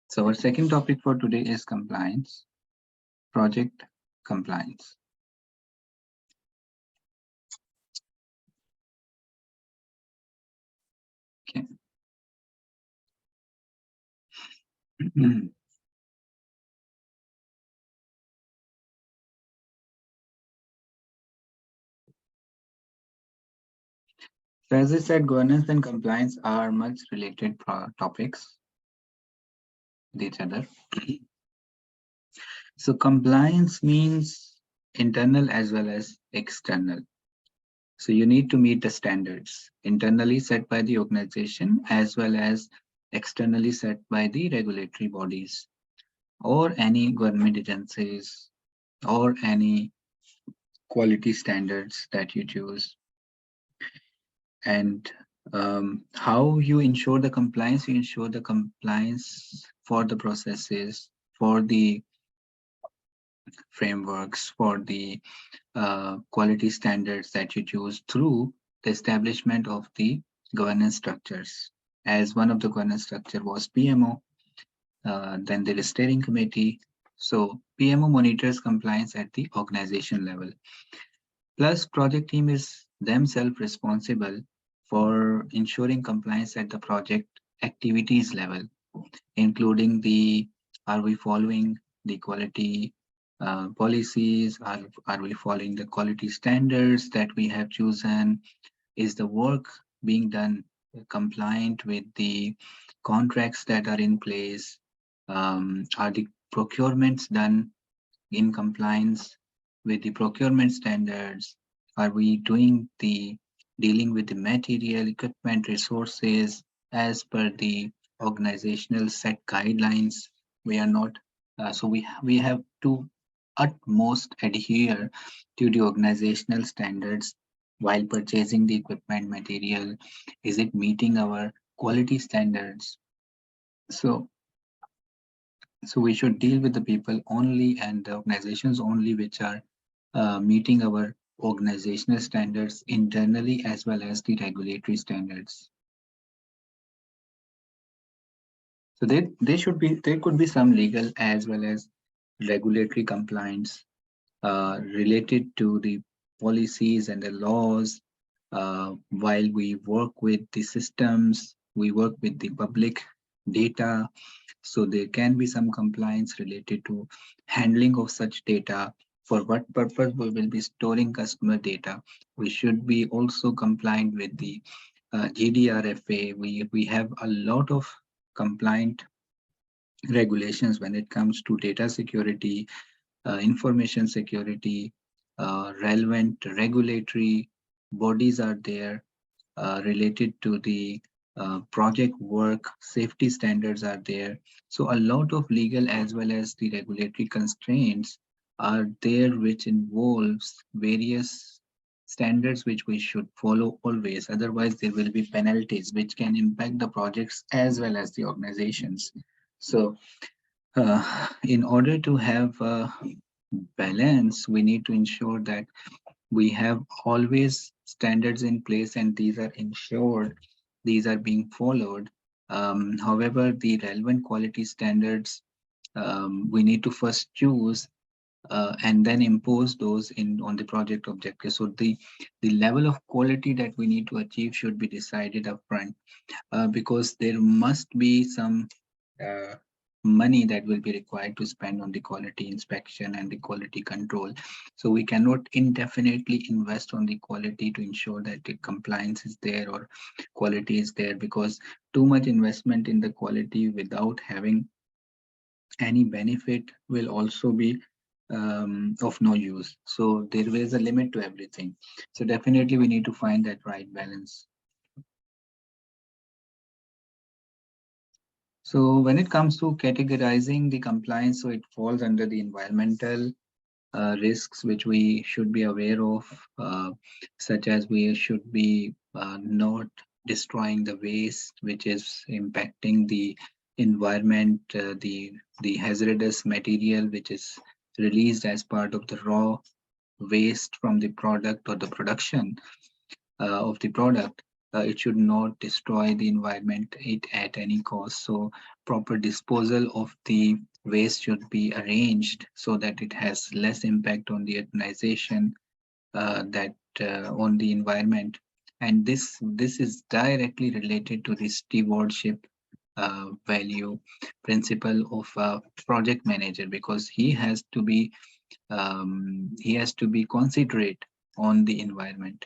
So our second topic for today is compliance, project compliance. Okay. So as I said, governance and compliance are much related topics with each other. So compliance means internal as well as external. So you need to meet the standards internally set by the organization as well as externally set by the regulatory bodies or any government agencies or any quality standards that you choose. And how you ensure the compliance, you ensure the compliance for the processes, for the frameworks, for the quality standards that you choose through the establishment of the governance structures. As one of the governance structure was PMO, then there is steering committee. So PMO monitors compliance at the organization level. Plus, project team is themselves responsible for ensuring compliance at the project activities level, including the are we following the quality policies, are we following the quality standards that we have chosen, is the work being done compliant with the contracts that are in place, are the procurements done in compliance with the procurement standards? Are we doing the dealing with the material, equipment, resources as per the organizational set guidelines? We are not, so we have to utmost adhere to the organizational standards while purchasing the equipment material. Is it meeting our quality standards? So so we should deal with the people only and the organizations only which are meeting our organizational standards internally as well as the regulatory standards. So there could be some legal as well as regulatory compliance related to the policies and the laws while we work with the systems, we work with the public data. So there can be some compliance related to handling of such data. For what purpose we will be storing customer data. We should be also compliant with the GDRFA. We have a lot of compliant regulations when it comes to data security, information security, relevant regulatory bodies are there related to the project work, safety standards are there. So a lot of legal as well as the regulatory constraints are there, which involves various standards which we should follow always. Otherwise, there will be penalties which can impact the projects as well as the organizations. So in order to have a balance, we need to ensure that we have always standards in place and these are ensured, these are being followed. However, the relevant quality standards we need to first choose and then impose those in on the project objective. So the level of quality that we need to achieve should be decided upfront because there must be some uh, money that will be required to spend on the quality inspection and the quality control. So we cannot indefinitely invest on the quality to ensure that the compliance is there or quality is there, because too much investment in the quality without having any benefit will also be of no use. So there is a limit to everything. So definitely we need to find that right balance. So when it comes to categorizing the compliance, so it falls under the environmental risks which we should be aware of, such as we should be not destroying the waste which is impacting the environment, the hazardous material which is released as part of the raw waste from the product or the production of the product. it should not destroy the environment it at any cost. So proper disposal of the waste should be arranged so that it has less impact on the organization, that on the environment. And this is directly related to the stewardship value principle of a project manager, because he has to be considerate on the environment.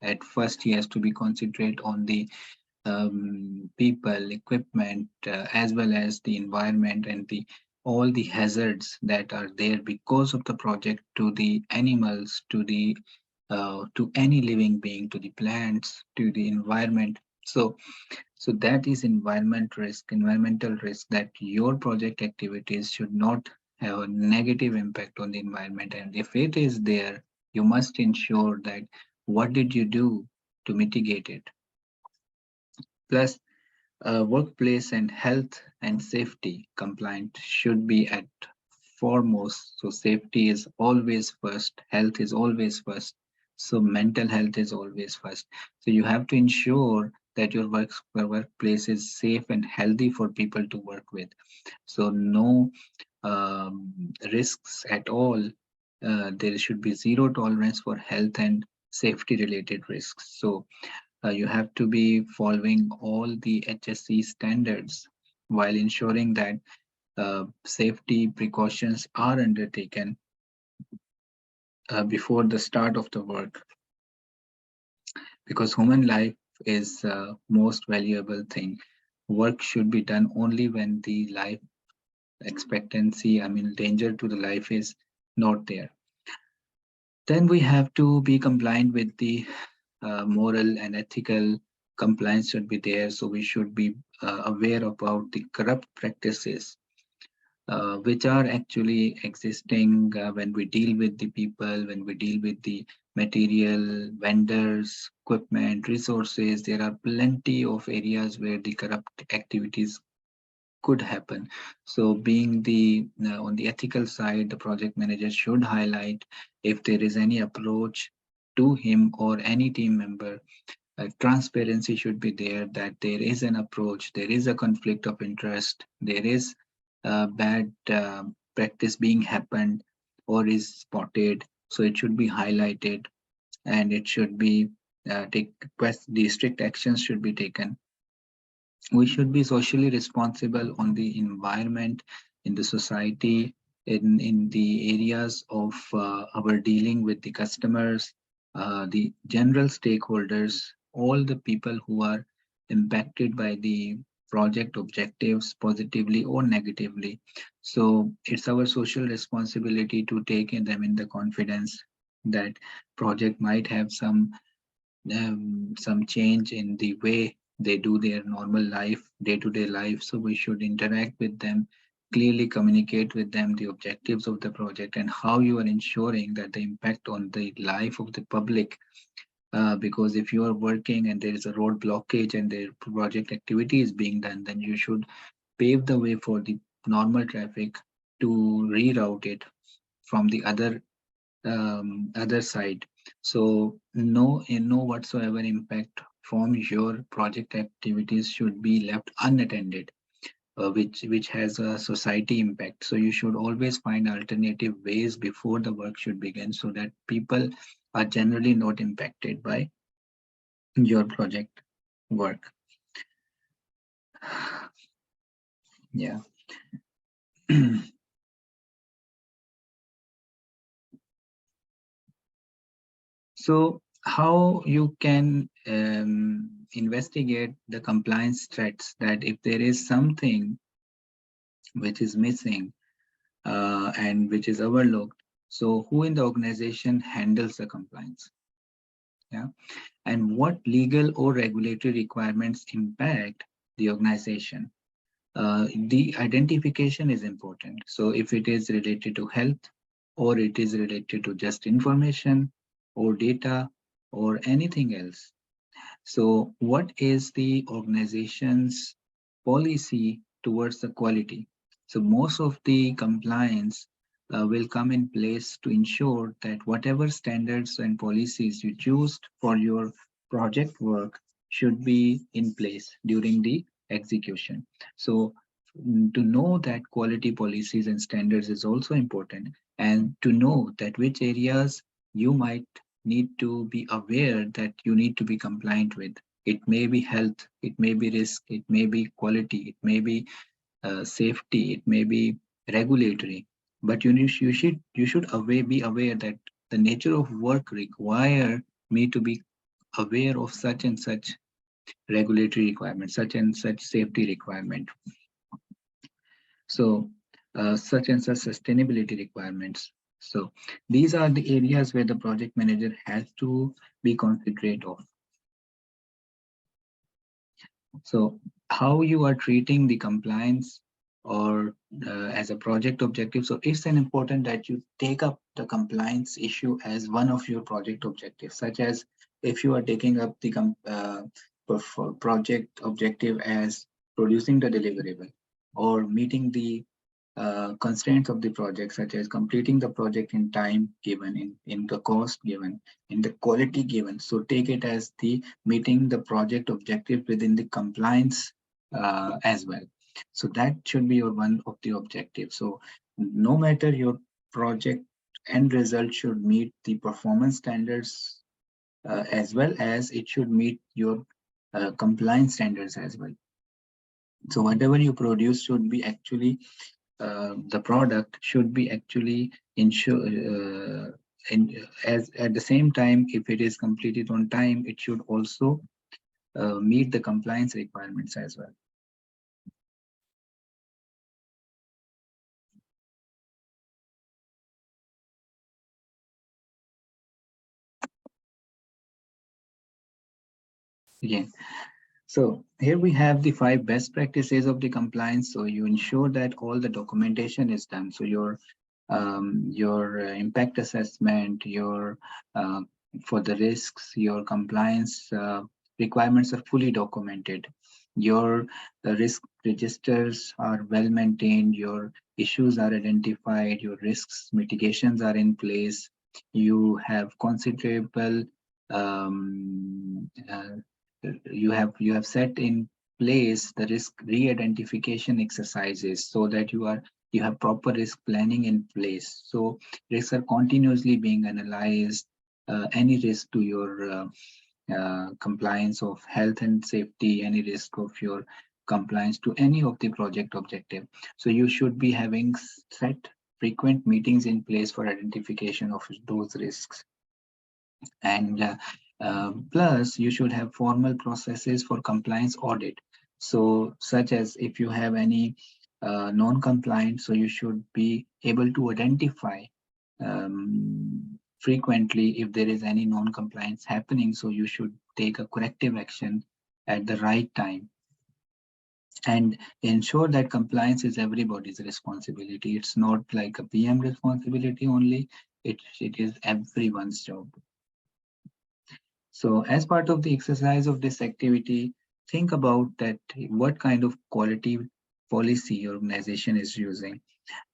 At first, he has to be considerate on the people, equipment, as well as the environment and the all the hazards that are there because of the project, to the animals, to any living being, to the plants, to the environment. So that is environmental risk, that your project activities should not have a negative impact on the environment. And if it is there, you must ensure that what did you do to mitigate it. Plus, workplace and health and safety compliant should be at foremost. So safety is always first, health is always first. So mental health is always first. So you have to ensure that your workplace is safe and healthy for people to work with. So no risks at all. There should be zero tolerance for health and safety related risks. So you have to be following all the HSE standards while ensuring that safety precautions are undertaken before the start of the work, because human life is most valuable thing. Work should be done only when the life expectancy, I mean, danger to the life is not there. Then we have to be compliant with the moral and ethical compliance should be there. So we should be aware about the corrupt practices which are actually existing when we deal with the people, when we deal with the material, vendors, equipment, resources. There are plenty of areas where the corrupt activities could happen. So being the on the ethical side, the project manager should highlight if there is any approach to him or any team member. Transparency should be there, that there is an approach, there is a conflict of interest, there is bad practice being happened or is spotted. So it should be highlighted, and it should be the strict actions should be taken. We should be socially responsible on the environment, in the society, in the areas of our dealing with the customers, the general stakeholders, all the people who are impacted by the project objectives positively or negatively. So it's our social responsibility to take them in the confidence that project might have some change in the way they do their normal life, day-to-day life. So we should interact with them, clearly communicate with them the objectives of the project and how you are ensuring that the impact on the life of the public. Because if you are working and there is a road blockage and the project activity is being done, then you should pave the way for the normal traffic to reroute it from the other side. So no whatsoever impact from your project activities should be left unattended, which has a society impact. So you should always find alternative ways before the work should begin, so that people are generally not impacted by your project work. Yeah. So how you can investigate the compliance threats, that if there is something which is missing and which is overlooked, so who in the organization handles the compliance? Yeah. And what legal or regulatory requirements impact the organization? The identification is important. So if it is related to health, or it is related to just information or data or anything else. So what is the organization's policy towards the quality? So most of the compliance will come in place to ensure that whatever standards and policies you choose for your project work should be in place during the execution. So to know that quality policies and standards is also important, and to know that which areas you might need to be aware that you need to be compliant with. It may be health, it may be risk, it may be quality, it may be safety, it may be regulatory. But you should be aware that the nature of work require me to be aware of such and such regulatory requirements, such and such safety requirement. So such and such sustainability requirements. So these are the areas where the project manager has to be considerate of. So how you are treating the compliance or as a project objective. So it's an important that you take up the compliance issue as one of your project objectives, such as if you are taking up the project objective as producing the deliverable or meeting the constraints of the project, such as completing the project in time given, in the cost given, in the quality given. So take it as the meeting the project objective within the compliance as well. So that should be your one of the objectives. So no matter your project end result should meet the performance standards as well as it should meet your compliance standards as well. So whatever you produce should be actually the product should be actually ensure as at the same time, if it is completed on time, it should also meet the compliance requirements as well. Again, so here we have the 5 best practices of the compliance. So you ensure that all the documentation is done. So your impact assessment, your uh, for the risks, your compliance requirements are fully documented. Your risk registers are well maintained. Your issues are identified. Your risks mitigations are in place. You have considerable you have set in place the risk re-identification exercises so that you have proper risk planning in place. So risks are continuously being analyzed. Any risk to your compliance of health and safety, any risk of your compliance to any of the project objective. So you should be having set frequent meetings in place for identification of those risks. And plus, you should have formal processes for compliance audit. So, such as if you have any non-compliant, so you should be able to identify frequently if there is any non-compliance happening. So you should take a corrective action at the right time and ensure that compliance is everybody's responsibility. It's not like a PM responsibility only. It is everyone's job. So as part of the exercise of this activity, think about that what kind of quality policy your organization is using.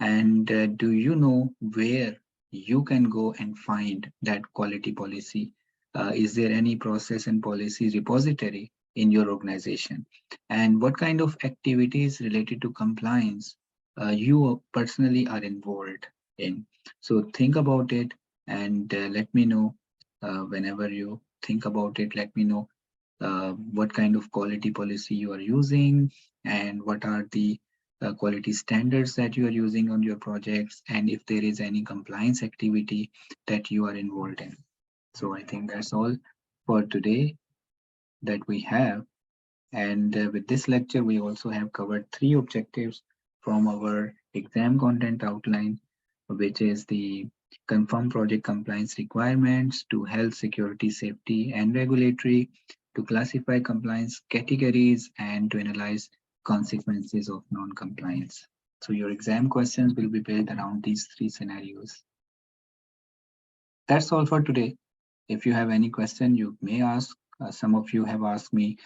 And do you know where you can go and find that quality policy? Is there any process and policy repository in your organization? And what kind of activities related to compliance you personally are involved in? So think about it and let me know whenever you think about it. Let me know what kind of quality policy you are using and what are the quality standards that you are using on your projects, and if there is any compliance activity that you are involved in. So I think that's all for today that we have. And with this lecture, we also have covered 3 objectives from our exam content outline, which is the confirm project compliance requirements to health, security, safety, and regulatory, to classify compliance categories, and to analyze consequences of non-compliance. So your exam questions will be built around these 3 scenarios. That's all for today. If you have any question, you may ask. Some of you have asked me